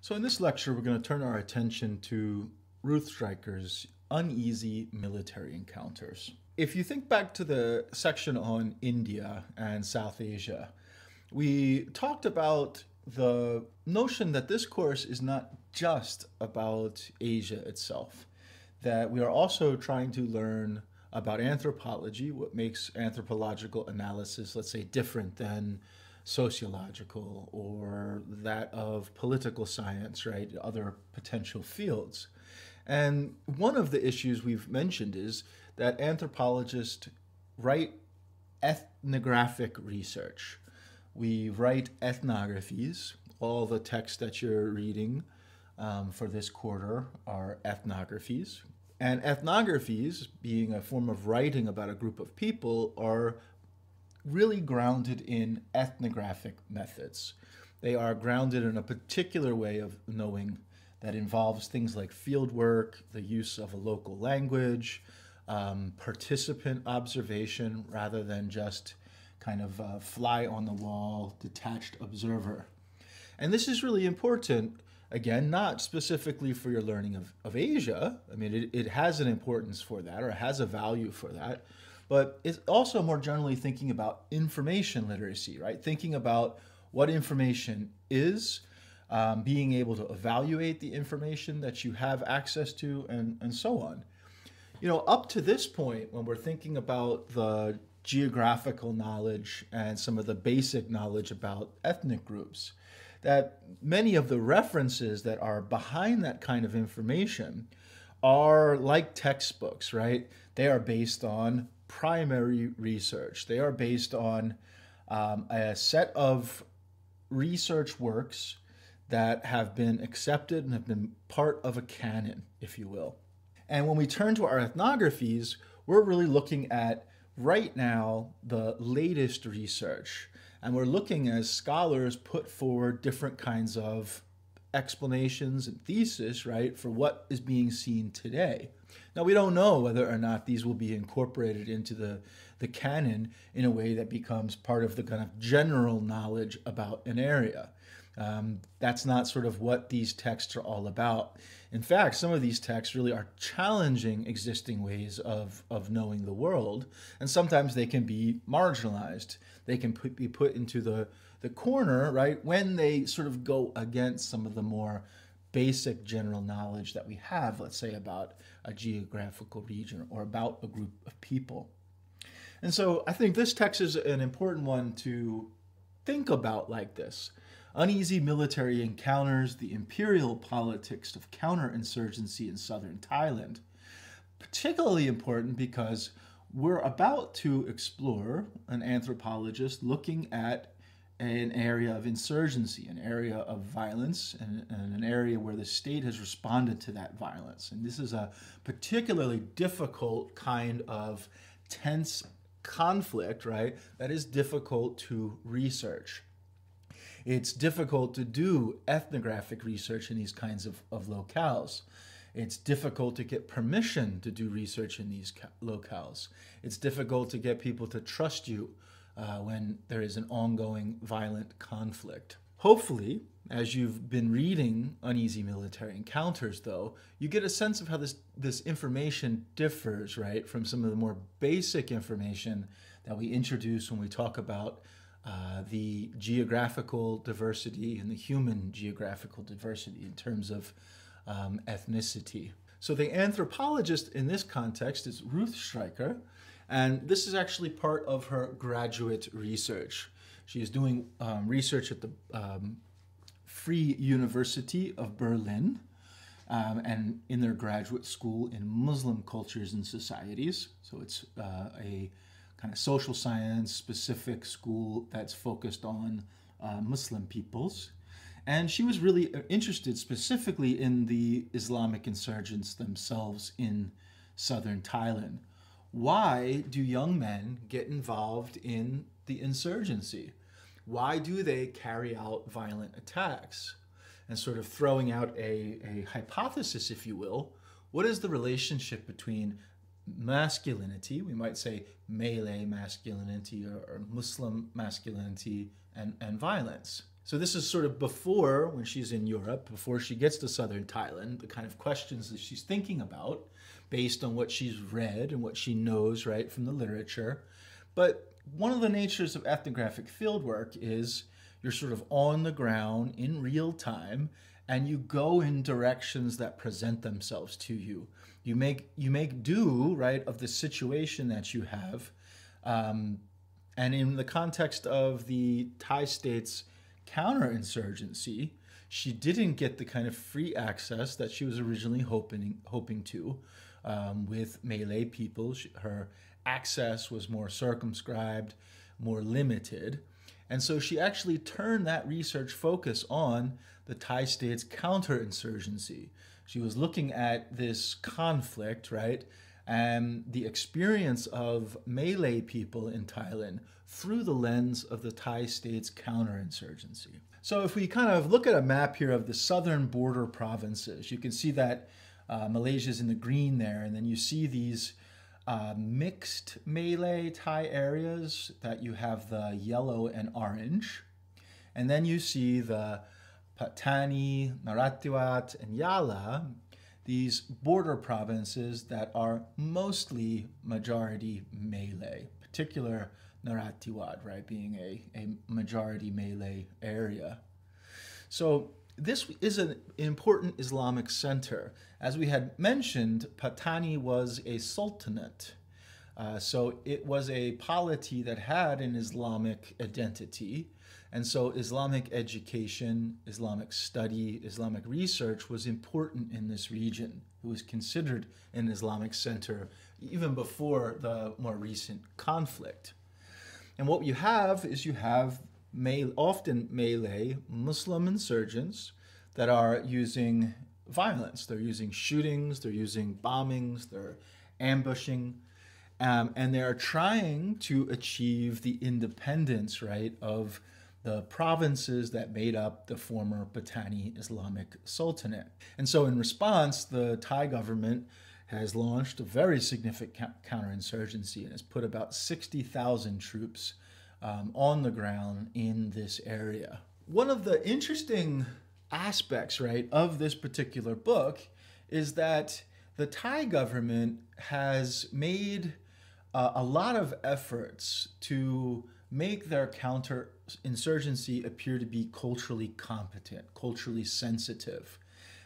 So in this lecture, we're going to turn our attention to Ruth Streicher's Uneasy Military Encounters. If you think back to the section on India and South Asia, we talked about the notion that this course is not just about Asia itself, that we are also trying to learn about anthropology, what makes anthropological analysis, let's say, different than sociological or that of political science, right? Other potential fields. And one of the issues we've mentioned is that anthropologists write ethnographic research. We write ethnographies. All the texts that you're reading for this quarter are ethnographies. And ethnographies, being a form of writing about a group of people, are really grounded in ethnographic methods. They are grounded in a particular way of knowing that involves things like field work, the use of a local language, participant observation, rather than just kind of a fly on the wall, detached observer. And this is really important, again, not specifically for your learning of Asia. I mean, it has an importance for that, or it has a value for that. But it's also more generally thinking about information literacy, right? Thinking about what information is, being able to evaluate the information that you have access to, and so on. You know, up to this point, when we're thinking about the geographical knowledge and some of the basic knowledge about ethnic groups, that many of the references that are behind that kind of information are like textbooks, right? They are based on primary research. They are based on a set of research works that have been accepted and have been part of a canon, if you will. And when we turn to our ethnographies, we're really looking at, right now, the latest research. And we're looking, as scholars put forward different kinds of explanations and thesis, right, for what is being seen today. Now, we don't know whether or not these will be incorporated into the canon in a way that becomes part of the kind of general knowledge about an area. That's not sort of what these texts are all about. In fact, some of these texts really are challenging existing ways of knowing the world, and sometimes they can be marginalized. They can be put into the corner, right, when they sort of go against some of the more basic general knowledge that we have, let's say, about a geographical region or about a group of people. And so I think this text is an important one to think about like this. Uneasy Military Encounters, the Imperial Politics of Counterinsurgency in Southern Thailand. Particularly important because we're about to explore an anthropologist looking at an area of insurgency, an area of violence, and an area where the state has responded to that violence. And this is a particularly difficult kind of tense conflict, right, that is difficult to research. It's difficult to do ethnographic research in these kinds of locales. It's difficult to get permission to do research in these locales. It's difficult to get people to trust you when there is an ongoing violent conflict. Hopefully, as you've been reading Uneasy Military Encounters, though, you get a sense of how this information differs, right, from some of the more basic information that we introduce when we talk about the geographical diversity and the human geographical diversity in terms of ethnicity. So the anthropologist in this context is Ruth Streicher, and this is actually part of her graduate research. She is doing research at the Free University of Berlin and in their graduate school in Muslim cultures and societies. So it's a kind of social science specific school that's focused on Muslim peoples. And she was really interested specifically in the Islamic insurgents themselves in southern Thailand. Why do young men get involved in the insurgency? Why do they carry out violent attacks? And sort of throwing out a hypothesis, if you will, what is the relationship between masculinity, we might say Malay masculinity or Muslim masculinity, and violence? So this is sort of before, when she's in Europe, before she gets to southern Thailand, the kind of questions that she's thinking about based on what she's read and what she knows, right, from the literature. But one of the natures of ethnographic fieldwork is you're sort of on the ground in real time, and you go in directions that present themselves to you. You make do, right, of the situation that you have. And in the context of the Thai state's counterinsurgency, she didn't get the kind of free access that she was originally hoping to with Malay people. Her access was more circumscribed, more limited. And so she actually turned that research focus on the Thai state's counterinsurgency. She was looking at this conflict, right, and the experience of Malay people in Thailand through the lens of the Thai state's counterinsurgency. So if we kind of look at a map here of the southern border provinces, you can see that Malaysia's in the green there, and then you see these mixed Malay Thai areas that you have the yellow and orange. And then you see the Pattani, Narathiwat, and Yala, these border provinces that are mostly majority Malay, particular Narathiwat, right, being a majority Malay area. So this is an important Islamic center. As we had mentioned, Pattani was a sultanate. So it was a polity that had an Islamic identity. And so Islamic education, Islamic study, Islamic research was important in this region. It was considered an Islamic center even before the more recent conflict. And what you have is you have often Malay Muslim insurgents that are using violence. They're using shootings, they're using bombings, they're ambushing, and they're trying to achieve the independence, right, of the provinces that made up the former Pattani Islamic Sultanate. And so in response, the Thai government has launched a very significant counterinsurgency and has put about 60,000 troops on the ground in this area. One of the interesting aspects, right, of this particular book is that the Thai government has made a lot of efforts to make their counterinsurgency appear to be culturally competent, culturally sensitive.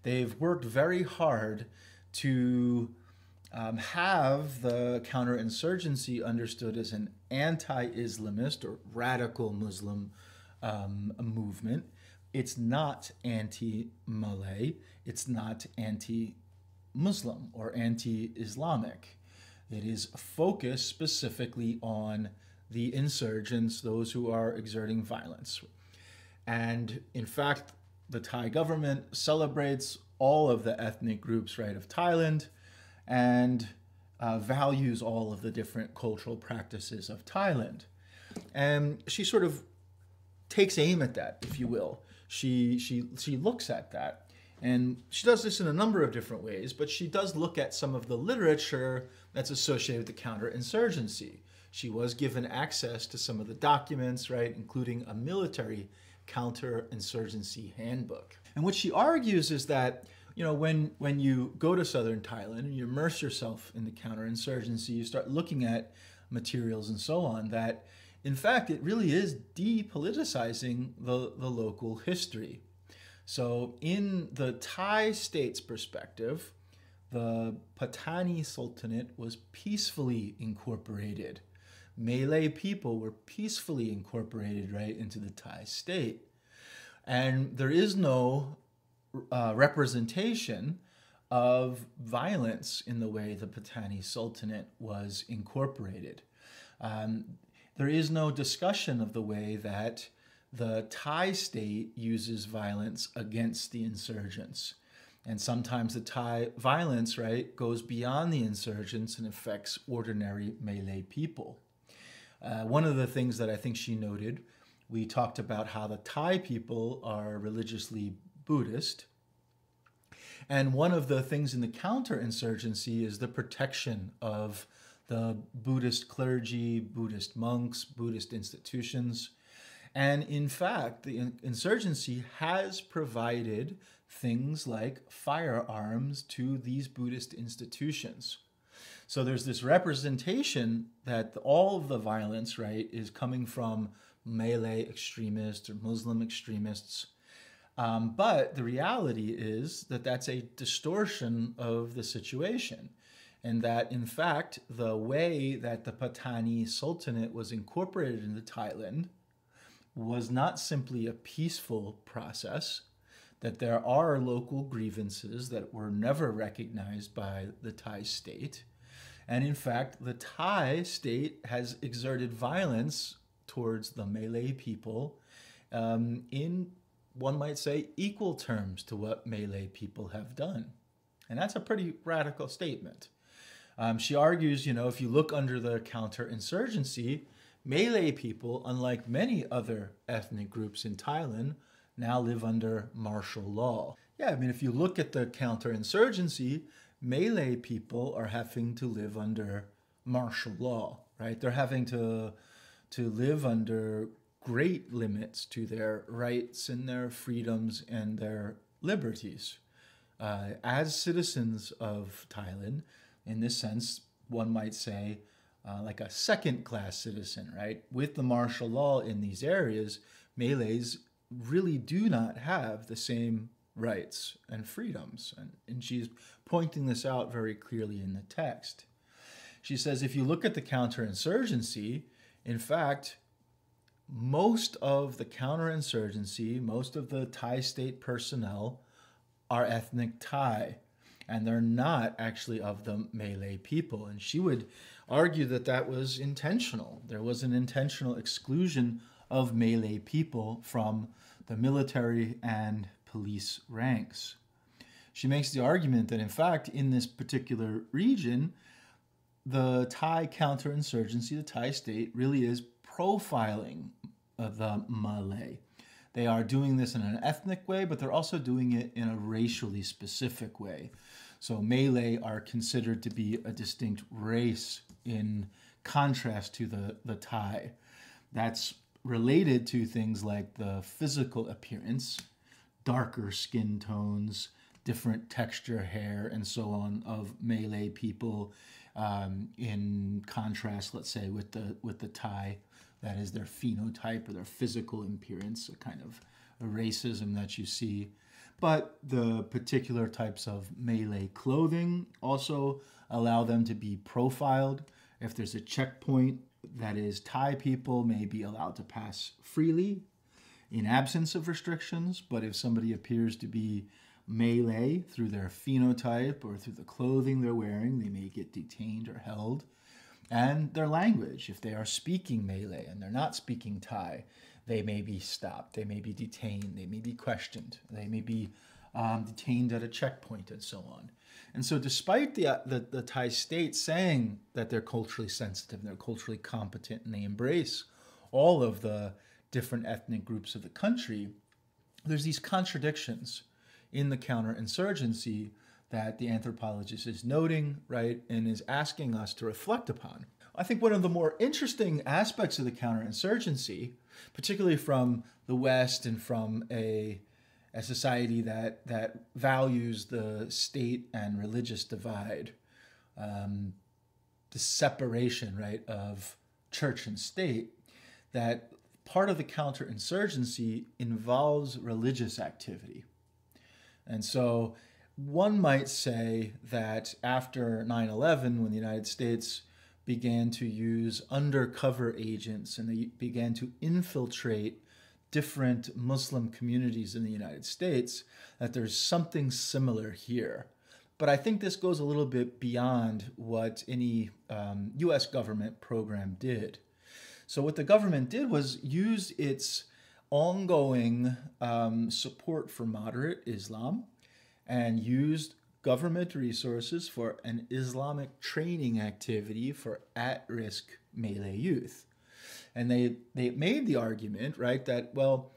They've worked very hard to have the counterinsurgency understood as an anti-Islamist or radical Muslim movement. It's not anti-Malay, it's not anti-Muslim or anti-Islamic. It is focused specifically on the insurgents, those who are exerting violence. And in fact, the Thai government celebrates all of the ethnic groups, right, of Thailand and values all of the different cultural practices of Thailand. And she sort of takes aim at that, if you will. She looks at that. And she does this in a number of different ways, but she does look at some of the literature that's associated with the counterinsurgency. She was given access to some of the documents, right, including a military counterinsurgency handbook. And what she argues is that, you know, when you go to southern Thailand and you immerse yourself in the counterinsurgency, you start looking at materials and so on, that in fact it really is depoliticizing the local history. So in the Thai state's perspective, the Pattani Sultanate was peacefully incorporated. Malay people were peacefully incorporated right into the Thai state. And there is no representation of violence in the way the Pattani Sultanate was incorporated. There is no discussion of the way that the Thai state uses violence against the insurgents. And sometimes the Thai violence, right, goes beyond the insurgents and affects ordinary Malay people. One of the things that I think she noted, we talked about how the Thai people are religiously Buddhist. And one of the things in the counterinsurgency is the protection of the Buddhist clergy, Buddhist monks, Buddhist institutions. And in fact, the insurgency has provided things like firearms to these Buddhist institutions. So there's this representation that all of the violence, right, is coming from Malay extremists or Muslim extremists. But the reality is that that's a distortion of the situation. And that, in fact, the way that the Patani Sultanate was incorporated into Thailand was not simply a peaceful process, that there are local grievances that were never recognized by the Thai state. And in fact, the Thai state has exerted violence towards the Malay people in, one might say, equal terms to what Malay people have done. And that's a pretty radical statement. She argues, if you look under the counterinsurgency, Malay people, unlike many other ethnic groups in Thailand, now live under martial law. Yeah, if you look at the counterinsurgency, Malay people are having to live under martial law, right? They're having to live under great limits to their rights and their freedoms and their liberties. As citizens of Thailand, in this sense, one might say, like a second-class citizen, right? With the martial law in these areas, Malays really do not have the same rights and freedoms. And she's pointing this out very clearly in the text. She says, if you look at the counterinsurgency, in fact, most of the counterinsurgency, most of the Thai state personnel are ethnic Thai, and they're not actually of the Malay people. And she would argue that that was intentional. There was an intentional exclusion of Malay people from the military and police ranks. She makes the argument that, in fact, in this particular region, the Thai counterinsurgency, the Thai state, really is profiling the Malay. They are doing this in an ethnic way, but they're also doing it in a racially specific way. So Malay are considered to be a distinct race in contrast to the Thai. That's related to things like the physical appearance, darker skin tones, different texture hair, and so on of Malay people, in contrast, let's say, with the Thai. That is their phenotype or their physical appearance, a kind of a racism that you see. But the particular types of Malay clothing also allow them to be profiled. If there's a checkpoint, that is, Thai people may be allowed to pass freely in absence of restrictions, but if somebody appears to be Malay through their phenotype or through the clothing they're wearing, they may get detained or held. And their language, if they are speaking Malay and they're not speaking Thai, they may be stopped, they may be detained, they may be questioned, they may be detained at a checkpoint, and so on. And so despite the Thai state saying that they're culturally sensitive and they're culturally competent and they embrace all of the different ethnic groups of the country, there's these contradictions in the counterinsurgency that the anthropologist is noting, right, and is asking us to reflect upon. I think one of the more interesting aspects of the counterinsurgency, particularly from the West and from a society that values the state and religious divide, the separation, right, of church and state, that part of the counterinsurgency involves religious activity. And so one might say that after 9/11, when the United States began to use undercover agents and they began to infiltrate different Muslim communities in the United States, that there's something similar here. But I think this goes a little bit beyond what any U.S. government program did. So what the government did was use its ongoing support for moderate Islam and used government resources for an Islamic training activity for at-risk Malay youth. And they made the argument, right, that, well,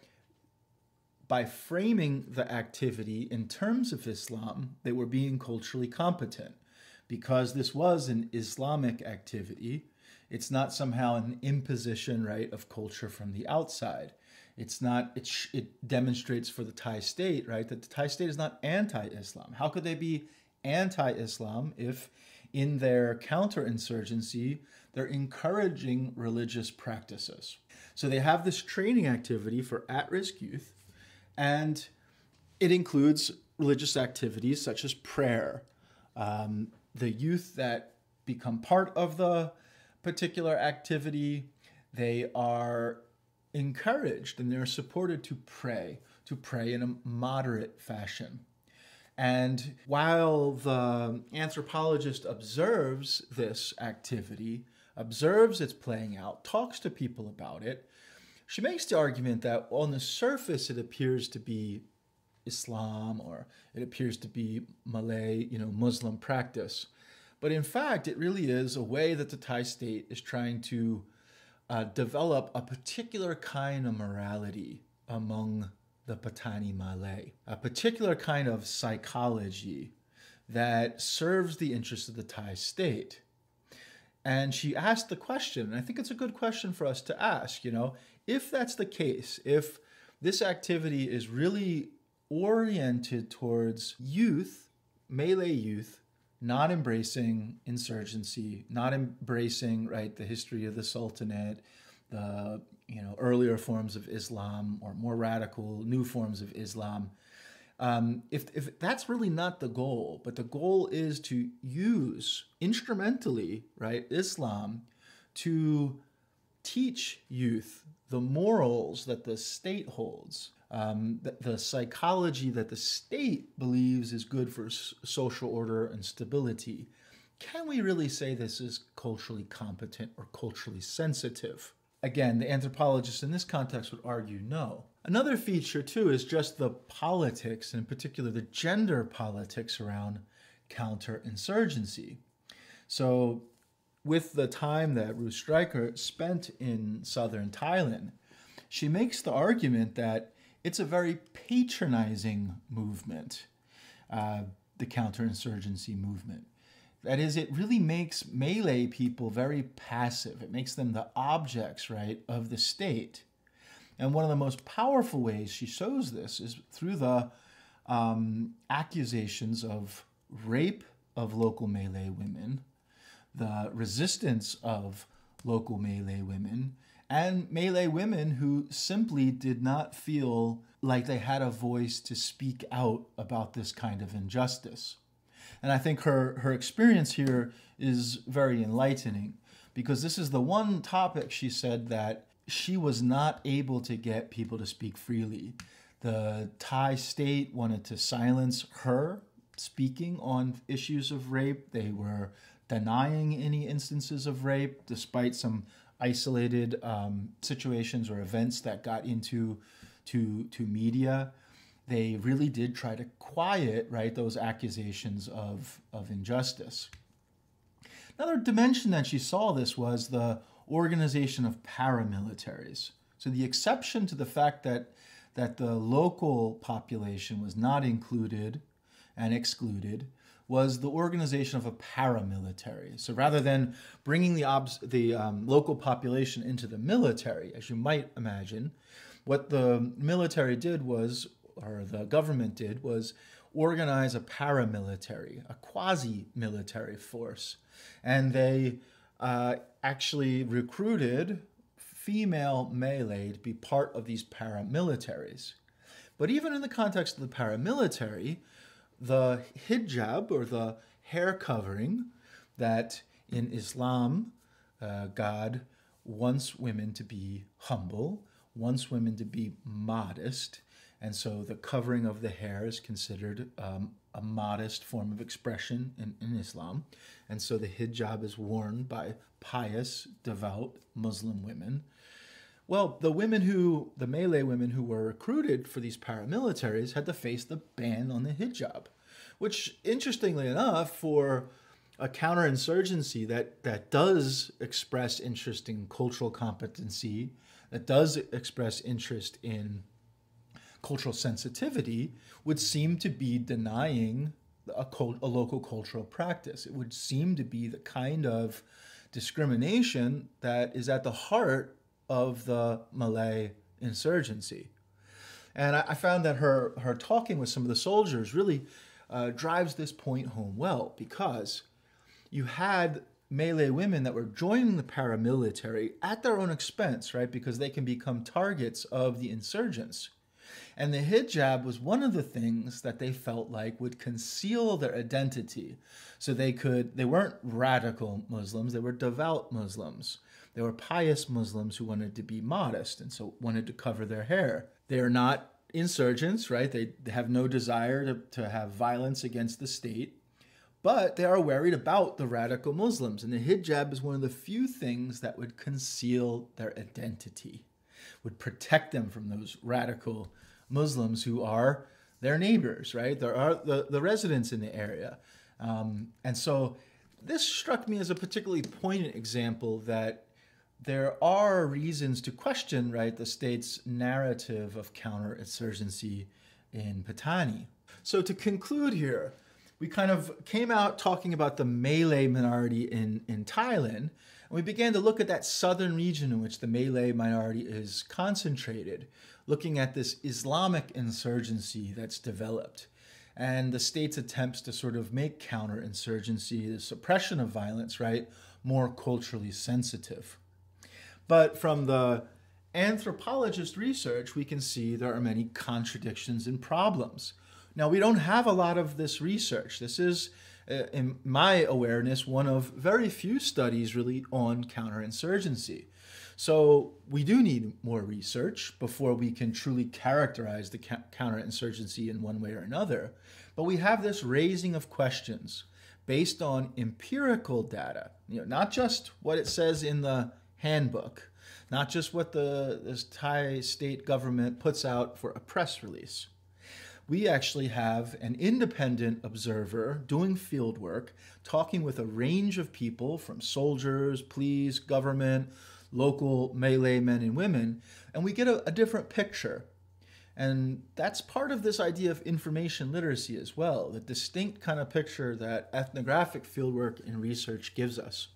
by framing the activity in terms of Islam, they were being culturally competent. Because this was an Islamic activity, it's not somehow an imposition, right, of culture from the outside. It's not, it demonstrates for the Thai state, right, that the Thai state is not anti-Islam. How could they be anti-Islam if in their counterinsurgency, they're encouraging religious practices? So they have this training activity for at-risk youth, and it includes religious activities such as prayer. The youth that become part of the particular activity, they are encouraged and they're supported to pray in a moderate fashion. And while the anthropologist observes this activity, observes its playing out, talks to people about it, she makes the argument that on the surface it appears to be Islam, or it appears to be Malay, Muslim practice. But in fact, it really is a way that the Thai state is trying to develop a particular kind of morality among the Patani Malay, a particular kind of psychology that serves the interests of the Thai state. And she asked the question, and I think it's a good question for us to ask, if that's the case, if this activity is really oriented towards youth, Malay youth, not embracing insurgency, not embracing, right, the history of the Sultanate, the earlier forms of Islam, or more radical new forms of Islam. If that's really not the goal, but the goal is to use instrumentally, right, Islam to teach youth the morals that the state holds, the psychology that the state believes is good for social order and stability, can we really say this is culturally competent or culturally sensitive? Again, the anthropologist in this context would argue no. Another feature, too, is just the politics, and in particular the gender politics around counterinsurgency. So with the time that Ruth Streicher spent in southern Thailand, she makes the argument that it's a very patronizing movement, the counterinsurgency movement. That is, it really makes Malay people very passive. It makes them the objects, right, of the state. And one of the most powerful ways she shows this is through the accusations of rape of local Malay women, the resistance of local Malay women, and Malay women who simply did not feel like they had a voice to speak out about this kind of injustice. And I think her experience here is very enlightening, because this is the one topic, she said, that she was not able to get people to speak freely. The Thai state wanted to silence her speaking on issues of rape. They were denying any instances of rape, despite some isolated situations or events that got into media. They really did try to quiet, right, those accusations of injustice. Another dimension that she saw this was the organization of paramilitaries. So the exception to the fact that the local population was not included and excluded was the organization of a paramilitary. So rather than bringing the local population into the military, as you might imagine, what the military did was, or the government did, was organize a paramilitary, a quasi-military force. And they actually recruited female Malay to be part of these paramilitaries. But even in the context of the paramilitary, the hijab, or the hair covering that in Islam, God wants women to be humble, wants women to be modest, and so the covering of the hair is considered a modest form of expression in Islam. And so the hijab is worn by pious, devout Muslim women. Well, the Malay women who were recruited for these paramilitaries had to face the ban on the hijab, which, interestingly enough, for a counterinsurgency that does express interest in cultural competency, that does express interest in cultural sensitivity, would seem to be denying a local cultural practice. It would seem to be the kind of discrimination that is at the heart of the Malay insurgency. And I found that her talking with some of the soldiers really drives this point home well, because you had Malay women that were joining the paramilitary at their own expense, right? Because they can become targets of the insurgents. And the hijab was one of the things that they felt like would conceal their identity. So they weren't radical Muslims, they were devout Muslims. They were pious Muslims who wanted to be modest and so wanted to cover their hair. They are not insurgents, right? They have no desire to have violence against the state, but they are worried about the radical Muslims. And the hijab is one of the few things that would conceal their identity, would protect them from those radical Muslims who are their neighbors, right? There are the residents in the area. And so this struck me as a particularly poignant example that there are reasons to question, right, the state's narrative of counterinsurgency in Patani. So to conclude here, we kind of came out talking about the Malay minority in Thailand, and we began to look at that southern region in which the Malay minority is concentrated, looking at this Islamic insurgency that's developed, and the state's attempts to sort of make counterinsurgency, the suppression of violence, right, more culturally sensitive. But from the anthropologist research, we can see there are many contradictions and problems. Now, we don't have a lot of this research. This is, in my awareness, one of very few studies really on counterinsurgency. So we do need more research before we can truly characterize the counterinsurgency in one way or another. But we have this raising of questions based on empirical data, not just what it says in the handbook, not just what this Thai state government puts out for a press release. We actually have an independent observer doing field work, talking with a range of people from soldiers, police, government, local Malay men and women, and we get a different picture. And that's part of this idea of information literacy as well, the distinct kind of picture that ethnographic fieldwork and research gives us.